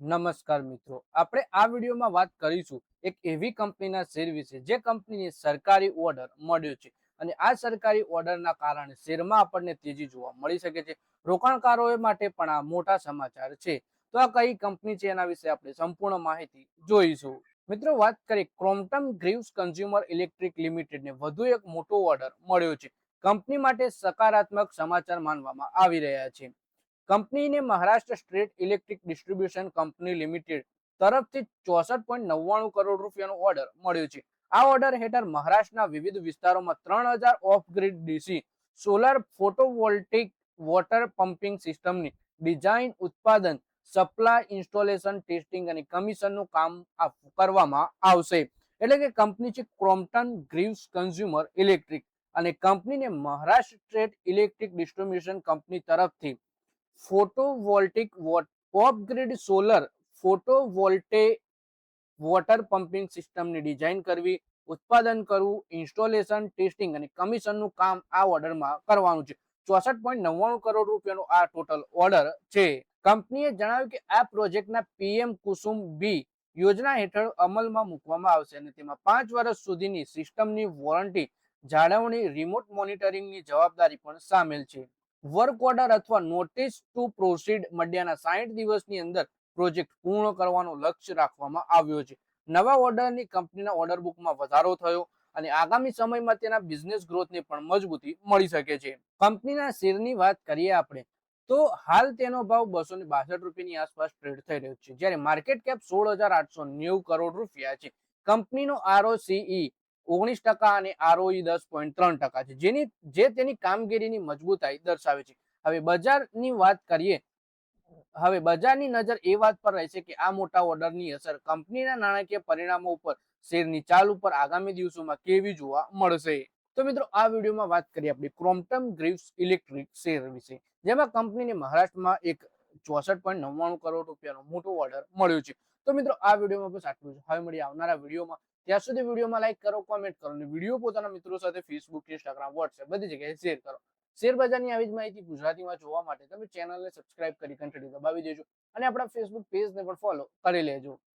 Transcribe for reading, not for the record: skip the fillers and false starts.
નમસ્કાર મિત્રો, આપણે આ વિડીયોમાં વાત કરીશું એક એવી કંપનીના શેર વિશે જે કંપનીને સરકારી ઓર્ડર મળ્યો છે અને આ સરકારી ઓર્ડરના કારણે શેરમાં આપણને તેજી જોવા મળી શકે છે. રોકાણકારો માટે પણ આ મોટા સમાચાર છે. તો આ કઈ કંપની છે એના વિશે આપણે સંપૂર્ણ માહિતી જોઈશું. મિત્રો, વાત કરીએ ક્રોમ્પ્ટન ગ્રીવ્સ કન્ઝ્યુમર ઇલેક્ટ્રિક લિમિટેડને વધુ એક મોટો ઓર્ડર મળ્યો છે. કંપની માટે સકારાત્મક સમાચાર માનવામાં આવી રહ્યા છે. કંપનીને Maharashtra state electric distribution company limited તરફથી 64.99 કરોડ રૂપિયાનો ઓર્ડર મળ્યો છે. આ ઓર્ડર હેઠળ મહારાષ્ટ્રના વિવિધ વિસ્તારોમાં 3000 of grid DC solar photovoltaic water pumping સિસ્ટમની ડિઝાઇન, ઉત્પાદન, સપ્લાય, ઇન્સ્ટોલેશન, ટેસ્ટિંગ અને કમિશનનું કામ કરવામાં આવશે. એટલે કે કંપની છે ક્રોમ્પ્ટન ગ્રીવ્સ કન્ઝ્યુમર ઇલેક્ટ્રિક અને કંપનીને Maharashtra state electric distribution company તરફથી photovoltaic off grid solar photovoltaic water pumping સિસ્ટમની ડિઝાઇન કરવી, ઉત્પાદન કરવું, ઇન્સ્ટોલેશન, ટેસ્ટિંગ અને કમિશનનું કામ આ ઓર્ડરમાં કરવાનું છે. 64.99 કરોડ રૂપિયાનો આ ટોટલ ઓર્ડર છે. કંપનીએ જણાવ્યું કે આ પ્રોજેક્ટના પીએમ કુસુમ બી યોજના હેઠળ અમલમાં મૂકવામાં આવશે અને તેમાં 5 વર્ષ સુધીની સિસ્ટમની વોરંટી, જાળવણી, રિમોટ મોનિટરિંગની જવાબદારી પણ સામેલ છે. વર્ક ઓર્ડર અથવા નોટિસ ટુ પ્રોસીડ મળ્યાના 60 દિવસની અંદર પ્રોજેક્ટ પૂર્ણ કરવાનો લક્ષ્ય રાખવામાં આવ્યો છે. નવા ઓર્ડરની કંપનીના ઓર્ડર બુકમાં વધારો થયો અને આગામી સમયમાં તેના બિઝનેસ ગ્રોથને પણ મજબૂતી મળી શકે છે. કંપનીના શેરની વાત કરીએ આપણે તો હાલ તેનો ભાવ 262 રૂપિયાની આસપાસ ટ્રેડ થઈ રહ્યો છે, જ્યારે માર્કેટ કેપ 16,890 કરોડ રૂપિયા છે. કંપનીનો આરઓસીઈ 19% અને આરઓઈ 10.3% છે, જે તેની કામગીરીની મજબૂતાઈ દર્શાવે છે. હવે બજારની નજર એ વાત પર રહેશે કે આ મોટા ઓર્ડરની અસર કંપનીના નાણાકીય પરિણામો ઉપર, શેરની ચાલ ઉપર આગામી દિવસોમાં કેવી જોવા મળશે. તો મિત્રો, આ વિડીયોમાં વાત કરીએ આપણે ક્રોમ્પ્ટન ગ્રીવ્સ ઇલેક્ટ્રિક શેર વિશે, જેમાં કંપનીને મહારાષ્ટ્રમાં એક 64.99 કરોડ રૂપિયાનો મોટો ઓર્ડર મળ્યો છે. તો મિત્રો, આ વિડીયોમાં બસ આટલું જ. હવે મળીએ આવનારા વિડીયોમાં. ત્યાં સુધી વિડીયોમાં લાઈક કરો, કોમેન્ટ કરો અને વિડીયો પોતાના મિત્રો સાથે ફેસબુક, ઇન્સ્ટાગ્રામ, વોટ્સએપ બધી જગ્યાએ શેર કરો. શેર બજારની આવી જ માહિતી ગુજરાતીમાં જોવા માટે તમે ચેનલને સબસ્ક્રાઇબ કરી ઘંટડી દબાવી દેજો અને આપણા ફેસબુક પેજને પણ ફોલો કરી લેજો.